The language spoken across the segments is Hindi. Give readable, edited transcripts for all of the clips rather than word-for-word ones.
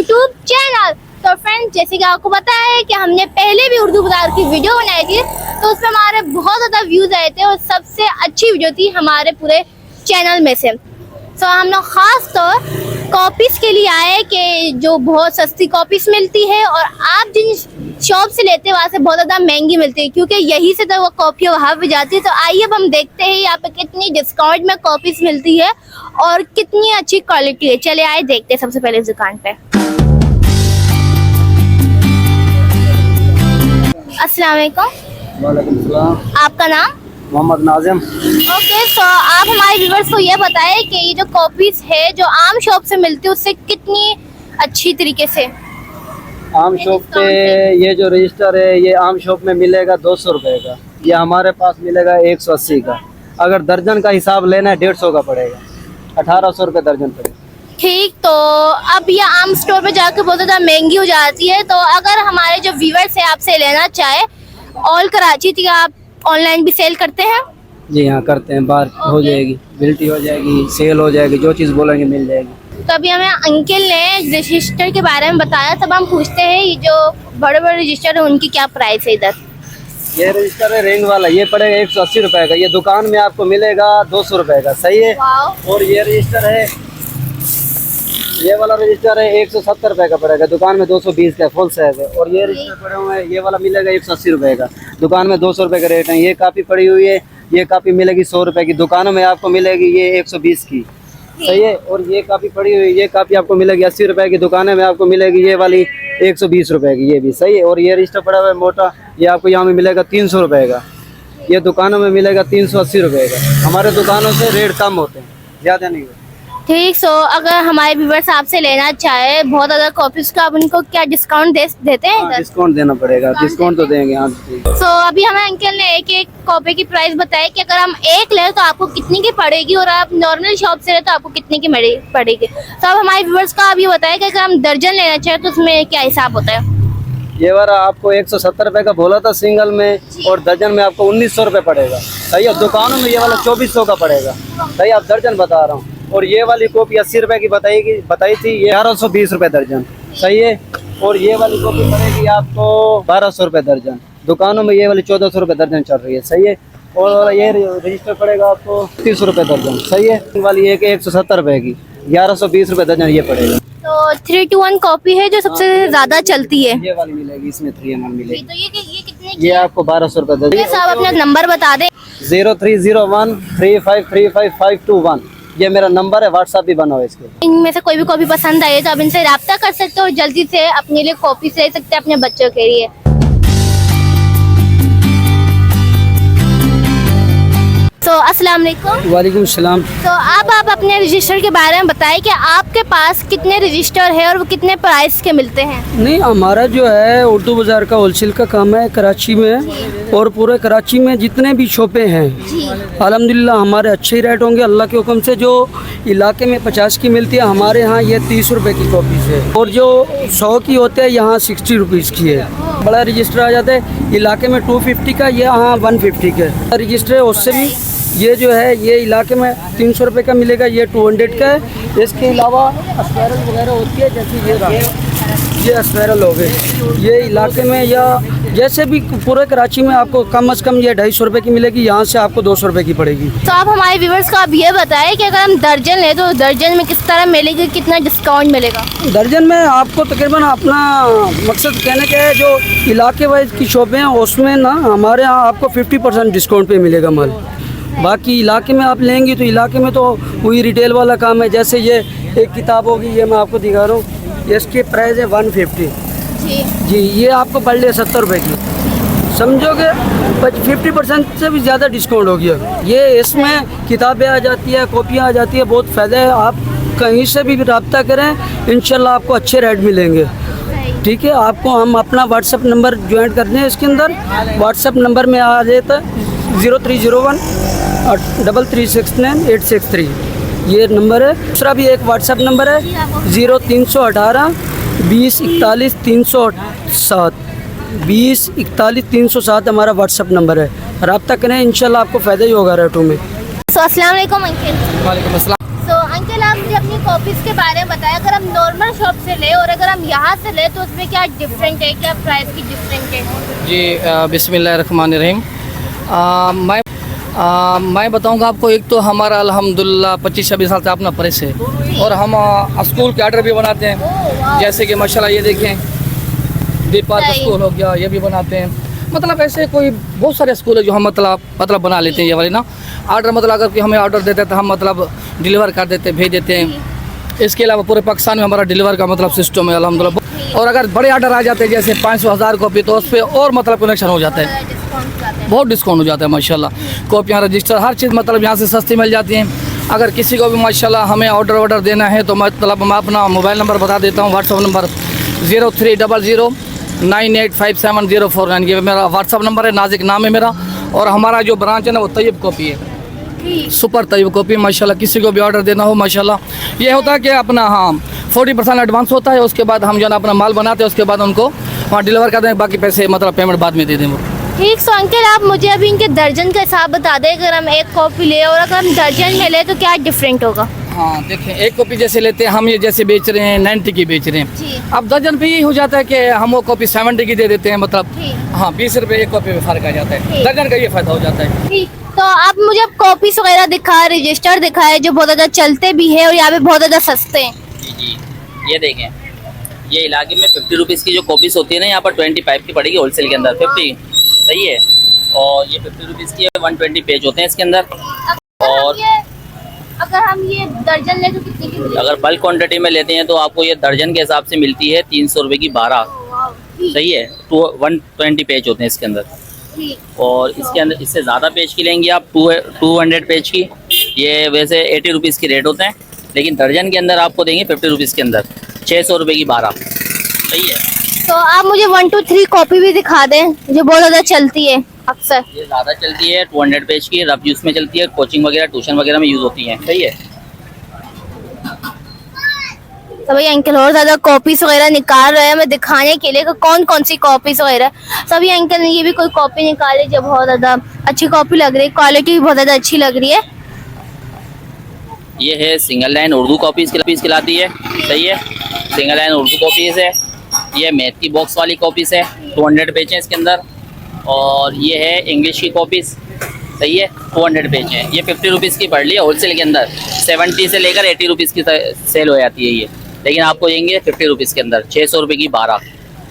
YouTube channel. तो फ्रेंड्स, जैसे कि आपको पता है कि हमने पहले भी उर्दू बाजार की वीडियो बनाई थी, तो उसमें हमारे बहुत ज़्यादा व्यूज़ आए थे और सबसे अच्छी वीडियो थी हमारे पूरे चैनल में से। तो हम लोग ख़ास तौर कॉपीज़ के लिए आए कि जो बहुत सस्ती कॉपीज़ मिलती है और आप जिन शॉप से लेते हैं वहाँ से बहुत ज़्यादा महंगी मिलती है, क्योंकि यहीं से तो वो कॉपी वहाँ भी जाती है। तो आइए अब हम देखते हैं यहाँ पे कितनी डिस्काउंट में कॉपीज़ मिलती है और कितनी अच्छी क्वालिटी है। चले आए देखते हैं सबसे पहले इस दुकान पे। अस्सलाम वालेकुम। वालेकुम सलाम। आपका नाम? मोहम्मद नाजिम। ओके, सो आप हमारे व्यूअर्स को ये बताएं कि ये जो कॉपीज है जो आम शॉप से मिलती है उससे कितनी अच्छी तरीके से। आम शॉप पे ये जो रजिस्टर है ये आम शॉप में मिलेगा 200 रुपए का, ये हमारे पास मिलेगा 180 का। अगर दर्जन का हिसाब लेना है 150 का पड़ेगा, 1800 रुपये दर्जन पड़ेगा। ठीक, तो अब ये आम स्टोर पे जाकर बहुत ज़्यादा महंगी हो जाती है। तो अगर हमारे जो व्यूअर्स है आपसे लेना चाहे ऑल कराची थी, आप ऑनलाइन भी सेल करते हैं? जी हाँ, करते हैं। बार हो जाएगी, बिल्टी हो जाएगी, सेल हो जाएगी, जो चीज़ बोलेंगे मिल जाएगी। तो अभी हमें अंकल ने रजिस्टर के बारे में बताया, तब हम पूछते हैं ये जो बड़े बड़े रजिस्टर है उनकी क्या प्राइस है इधर? ये रजिस्टर है रिंग वाला, ये पड़ेगा 180 रुपए का, ये दुकान में आपको मिलेगा 200 रुपए का। सही है। और ये रजिस्टर है, ये वाला रजिस्टर है 170 रुपए का पड़ेगा, दुकान में 220 का फुल साइज है। और ये रजिस्टर पड़े हुए हैं, ये वाला मिलेगा 180 रुपए का, दुकान में 200 रुपए का रेट है। ये कापी पड़ी हुई है, ये कापी मिलेगी 100 रुपए की, दुकानों में आपको मिलेगी ये 120 की। सही है। और ये कापी पड़ी हुई है, ये कापी आपको मिलेगी 80 रुपए की, दुकानों में आपको मिलेगी ये वाली 120 रुपए की, ये भी सही है। और ये रजिस्टर पड़ा हुआ है मोटा, ये आपको यहाँ में मिलेगा 300 रुपए का, ये दुकानों में मिलेगा 380 रुपए का। हमारे दुकानों से रेट कम होते हैं, ज़्यादा नहीं होते। ठीक, सो अगर हमारे व्यूअर्स आपसे लेना चाहे बहुत ज़्यादा कॉपीज का, आप उनको क्या डिस्काउंट देते हैं इधर? डिस्काउंट देना पड़ेगा, डिस्काउंट तो देंगे। हाँ। सो अभी हमें अंकल ने एक एक कॉपी की प्राइस बताई कि अगर हम एक ले तो आपको कितनी की पड़ेगी और आप नॉर्मल शॉप से ले तो आपको कितनी की पड़ेगी। तो अब हमारे व्यूअर्स का आप ये बताएं कि अगर हम दर्जन लेना चाहे तो उसमें क्या हिसाब होता है? ये वाला आपको 170 रुपए का बोला था सिंगल में, और दर्जन में आपको 1900 रुपए पड़ेगा। सही है। दुकानों में ये वाला 2400 का पड़ेगा। सही, आप दर्जन बता रहा हूँ। और ये वाली कॉपी 80 रुपए की बताई थी, ये 1120 रुपए दर्जन। सही है। और ये वाली कॉपी पड़ेगी आपको 1200 रुपए दर्जन, दुकानों में ये वाली 1400 रुपए दर्जन चल रही है। सही है। और ये रजिस्टर पड़ेगा आपको 30 रुपए दर्जन। सही है। वाली एक 170 रुपए की, 1120 रुपए दर्जन ये पड़ेगा। तो 3-to-1 कॉपी है जो सबसे ज्यादा चलती है, ये वाली मिलेगी, इसमें 3mm मिलेगी। तो ये कितने की ये है? आपको 1200 रुपए दर्जन। साहब अपना नंबर बता दें। 0301353551, ये मेरा नंबर है, व्हाट्सएप भी बना हुआ है इसके। इनमें से कोई भी कॉपी पसंद आई है तो आप इनसे रब्ता कर सकते हो और जल्दी से अपने लिए कॉपी ले सकते हैं अपने बच्चों के लिए। तो अस्सलाम वालेकुम। वालेकुम सलाम। तो अब आप अपने रजिस्टर के बारे में बताएं कि आपके पास कितने रजिस्टर है और वो कितने प्राइस के मिलते हैं? नहीं, हमारा जो है उर्दू बाज़ार का होलसेल का काम है कराची में, और पूरे कराची में जितने भी शॉपें हैं अल्हम्दुलिल्लाह हमारे अच्छे ही रेट होंगे अल्लाह के हुक्म से। जो इलाके में 50 की मिलती है, हमारे यहाँ ये 30 रुपए की कॉपीज़ है, और जो 100 की होते हैं यहाँ 60 रुपीज़ की है। बड़ा रजिस्टर आ जाता है इलाके में 250 का, ये यहाँ 150 का रजिस्टर है। उससे भी ये जो है ये इलाके में 300 रुपये का मिलेगा, ये 200 का है। इसके अलावा अस्पैरल वगैरह होती है, जैसे ये अस्पैरल हो गए, ये इलाके में या जैसे भी पूरे कराची में आपको कम से कम ये 250 रुपये की मिलेगी, यहाँ से आपको 200 रुपये की पड़ेगी। तो आप हमारे व्यूअर्स को आप ये बताएं कि अगर हम दर्जन ले तो दर्जन में किस तरह मिलेगी, कितना डिस्काउंट मिलेगा? दर्जन में आपको तकरीबन अपना मकसद कहने का है, जो इलाके वाइज की शॉपें हैं उसमें ना हमारे यहाँ आपको 50% डिस्काउंट पे मिलेगा माल। बाकी इलाके में आप लेंगी तो इलाके में तो वही रिटेल वाला काम है। जैसे ये एक किताब होगी, ये मैं आपको दिखा रहा हूँ, इसकी प्राइस है 150 जी, ये आपको पड़ ले 70 रुपये की, समझोगे 50% से भी ज़्यादा डिस्काउंट हो गया। ये इसमें किताबें आ जाती है, कॉपियाँ आ जाती है, बहुत फ़ायदा है। आप कहीं से भी रब्ता करें, इंशाल्लाह आपको अच्छे रेट मिलेंगे। ठीक है। आपको हम अपना व्हाट्सअप नंबर ज्वाइन कर दें इसके अंदर, व्हाट्सअप नंबर में आ जाता है 0301 3369 863, ये नंबर है। दूसरा भी एक व्हाट्सअप नंबर है 0318 20 41 307, 20 41 307 हमारा व्हाट्सअप नंबर है। रब्ता करें, इंशाल्लाह आपको फ़ायदा ही होगा रेटों में। तो अस्सलाम वालेकुम अंकल। वालेकुम अस्सलाम। तो अंकल आप मुझे अपनी कॉपीज के बारे में बताया, अगर हम नॉर्मल शॉप से ले और अगर हम यहाँ से ले तो उसमें क्या डिफरेंट है, क्या प्राइस की डिफरेंट है? जी बिस्मिल्लाहिर्रहमानिर्रहीम। मैं बताऊंगा आपको। एक तो हमारा अल्हम्दुलिल्लाह 25-26 साल से अपना प्रेस है और हम स्कूल के ऑर्डर भी बनाते हैं। ओह, वाह। जैसे कि माशाल्लाह ये देखें, दीप पार्क सही। स्कूल हो गया, ये भी बनाते हैं। मतलब ऐसे कोई बहुत सारे स्कूल है जो हम मतलब बना लेते हैं ये वाले ना ऑर्डर। मतलब अगर कि हमें ऑर्डर देते हैं तो हम मतलब डिलीवर कर देते हैं, भेज देते हैं। इसके अलावा पूरे पाकिस्तान में हमारा डिलीवर का मतलब सिस्टम है अल्हम्दुलिल्लाह। और अगर बड़े ऑर्डर आ जाते हैं जैसे 500-1000 कॉपी तो उस पर और मतलब कनेक्शन हो जाता है, डिस्काउंट आते हैं। बहुत डिस्काउंट हो जाता है माशाल्लाह। कॉपियाँ, रजिस्टर, हर चीज़ मतलब यहाँ से सस्ती मिल जाती हैं। अगर किसी को भी माशाल्लाह हमें ऑर्डर देना है तो मतलब मैं अपना मोबाइल नंबर बता देता हूँ। व्हाट्सअप नंबर 0300985704, ये मेरा व्हाट्सअप नंबर है। नाजिक नाम है मेरा। और हमारा जो ब्रांच है ना वो तैयब कॉपी है, ठीक। सुपर तैयब कॉपी माशाल्लाह। किसी को भी ऑर्डर देना हो माशाल्लाह ये होता है कि अपना 40% एडवांस होता है। उसके बाद हम जो है अपना माल बनाते हैं, उसके बाद उनको वहाँ डिलीवर कर दें, बाकी पैसे मतलब पेमेंट बाद में दे दें वो। ठीक। सो अंकल आप मुझे अभी इनके दर्जन का हिसाब बता दें, अगर हम एक कॉपी ले और अगर हम दर्जन में ले तो क्या डिफरेंट होगा? हाँ देखें, एक कॉपी जैसे लेते हैं हम, ये जैसे बेच रहे हैं 90 की बेच रहे हैं। जी। अब दर्जन पे ये हो जाता है कि हम वो कॉपी 70 की दे देते हैं, मतलब ठीक। हाँ 20 रुपये एक कॉपी में फ़र्क आ जाता है। ठीक। दर्जन का ये फ़ायदा हो जाता है। ठीक। तो आप मुझे अब कॉपीज वगैरह दिखाए, रजिस्टर दिखाए जो बहुत ज़्यादा चलते भी है और यहाँ पे बहुत ज़्यादा सस्ते हैं। जी ये देखें, ये इलाके में 50 रुपीज़ की जो कॉपीज़ होती है ना, यहाँ पर 25 की पड़ेगी होलसेल के अंदर 50, सही है। और ये 50 रुपीज़ की है, 120 पेज होते हैं इसके अंदर। और अगर हम ये दर्जन ले तो कितने की मिलेगी? अगर बल्क क्वांटिटी में लेते हैं तो आपको ये दर्जन के हिसाब से मिलती है 300 रुपये की 12, ठीक। सही है। 120 पेज होते हैं इसके अंदर। ठीक। और इसके अंदर इससे ज़्यादा पेज की लेंगे आप 200 पेज की, ये वैसे 80 रुपीज़ की रेट होते हैं, लेकिन दर्जन के अंदर आपको देंगे 50 रुपीज़ के अंदर 600 रुपये की 12, सही है। तो आप मुझे 1 2 3 कॉपी भी दिखा दें जो बहुत ज़्यादा चलती है अक्सर। ये ज़्यादा चलती है, 200 पेज की, रफ यूज़ में चलती है, कोचिंग वगैरह ट्यूशन वगैरह में यूज़ होती है, सही है। तो भाई अंकल और ज़्यादा कॉपीज वगैरह निकाल रहे हैं हमें दिखाने के लिए कि कौन कौन सी कॉपीज वगैरह। सभी अंकल ने ये भी कोई कॉपी निकाली जो बहुत ज़्यादा अच्छी कॉपी लग रही है, क्वालिटी भी बहुत ज़्यादा अच्छी लग रही है। ये है सिंगल लाइन उर्दू कॉपीज़ खिलाती है, सही है। सिंगल लाइन उर्दू कॉपीज़ है। ये मैथ की बॉक्स वाली कॉपीज़ है, 200 पेज हैं इसके अंदर। और ये है इंग्लिश की कॉपीज़, सही है, 200 पेज हैं। ये 50 रुपीज़ की पड़ रही है होलसेल के अंदर, 70 से लेकर 80 रुपीज़ की सेल हो जाती है ये, लेकिन आपको देंगे 50 रुपीज़ के अंदर 600 रुपये की 12,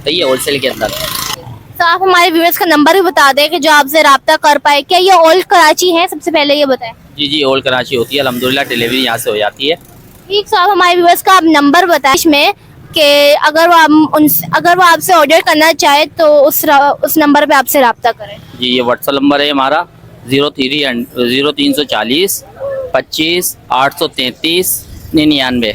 सही है, होलसेल के अंदर। तो आप हमारे व्यूअर्स का नंबर भी बता दें कि जो आपसे रब्ता कर पाए। क्या ये ओल्ड कराची है? सबसे पहले ये बताएं। जी ओल्ड कराची होती है, अल्हम्दुलिल्लाह डिलीवरी यहाँ से हो जाती है। ठीक। तो आप हमारे व्यूअर्स का आप नंबर बताएं इसमें कि अगर वो आपसे ऑर्डर करना चाहे तो उस नंबर पे आपसे रब्ता करें। जी ये व्हाट्सअप नंबर है हमारा 0340 25 833 99।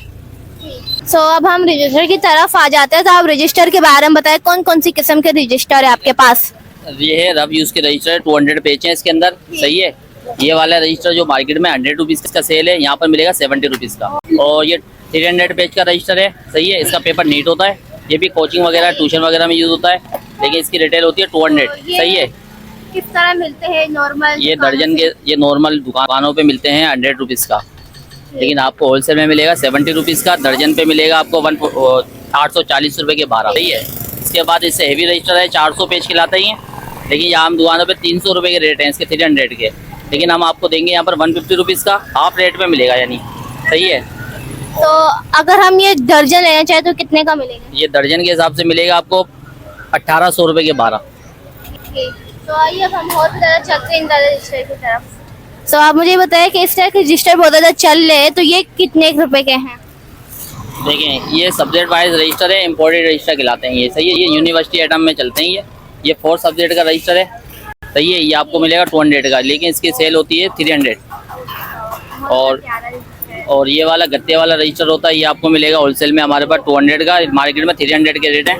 सो अब हम रजिस्टर की तरफ आ जाते हैं। तो आप रजिस्टर के बारे में बताएं, कौन कौन सी किस्म के रजिस्टर है आपके पास? ये है रफ यूज़ के रजिस्टर, 200 पेज हैं इसके अंदर, सही है। ये वाला रजिस्टर जो मार्केट में 100 रुपीज़ का सेल है, यहाँ पर मिलेगा 70 रुपीज़ का। और ये 300 पेज का रजिस्टर है, सही है। इसका पेपर नीट होता है, ये भी कोचिंग वगैरह ट्यूशन वगैरह में यूज़ होता है, लेकिन इसकी रिटेल होती है 200, सही है। किस तरह मिलते हैं नॉर्मल? ये दर्जन के, ये नॉर्मल दुकानों पे मिलते हैं 100 रुपीज़ का, लेकिन आपको होलसेल में मिलेगा 70 रुपीज़ का। दर्जन पे मिलेगा आपको 840 रुपये के 12, सही है। इसके बाद इससे हेवी रजिस्टर है, 400 पेज खिलाते ही हैं, लेकिन यहाँ हम दुकानों पे 300 रुपये के रेट हैं इसके 300 के, लेकिन हम आपको देंगे यहाँ पर 150 रुपीज़ का, हाफ रेट में मिलेगा, यानी सही है। तो अगर हम ये दर्जन लेना चाहे तो कितने का मिलेगा? ये दर्जन के हिसाब से मिलेगा आपको 1800 रुपये के 12। तो आइए अब हम और भी ज़्यादा चलते हैं इन रजिस्टर की तरफ। तो आप मुझे बताएं कि इस तरह के रजिस्टर बहुत ज़्यादा चल रहे हैं, तो ये कितने रुपए के हैं? देखें ये सब्जेक्ट वाइज रजिस्टर है, इम्पोर्टेड रजिस्टर खिलाते हैं ये, सही है। ये यूनिवर्सिटी आइटम में चलते हैं ये 4 सब्जेक्ट का रजिस्टर है, सही है। ये आपको मिलेगा 200 का, लेकिन इसकी सेल होती है 300। और ये वाला गत्ते वाला रजिस्टर होता है, ये आपको मिलेगा होलसेल में हमारे पास 200 का, मार्केट में 300 के रेट हैं।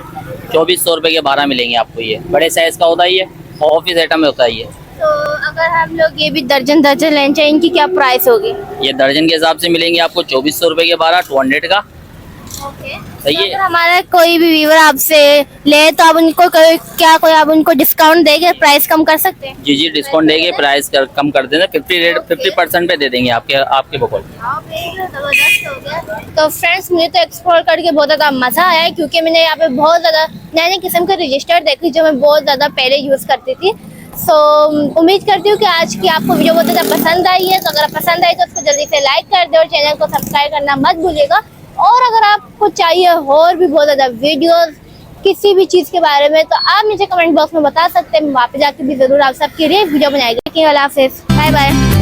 2400 रुपये के 12 मिलेंगे आपको। ये बड़े साइज़ का होता है, ये ऑफिस आइटम में होता है ये। तो अगर हम लोग ये भी दर्जन लेना चाहिए, इनकी क्या प्राइस होगी? ये दर्जन के हिसाब से मिलेंगे आपको 2400 रुपये के 12, 200 का। ओके। सही अगर है। हमारा कोई भी व्यूअर आपसे ले तो आप उनको कोई आप उनको डिस्काउंट देंगे, प्राइस कम कर सकते हैं? जी जी डिस्काउंट देंगे, प्राइस कम कर देना, 50% पे दे देंगे आपके बकौल। जबरदस्त हो गया। तो फ्रेंड्स मुझे तो एक्सप्लोर करके बहुत ज़्यादा मज़ा आया, क्योंकि मैंने यहाँ पे बहुत ज़्यादा नए नए किस्म के रजिस्टर देखी जो मैं बहुत ज़्यादा पहले यूज़ करती थी। सो उम्मीद करती हूँ कि आज की आपको वीडियो बहुत ज़्यादा पसंद आई है। तो अगर पसंद आई तो उसको जल्दी से लाइक कर दे और चैनल को सब्सक्राइब करना मत भूलिएगा। और अगर आपको चाहिए और भी बहुत ज़्यादा वीडियोस किसी भी चीज़ के बारे में तो आप मुझे कमेंट बॉक्स में बता सकते हैं। मैं वहाँ पे जाके भी ज़रूर आप सबके लिए वीडियो बनाएगी। अल्लाह हाफिज़, बाय बाय।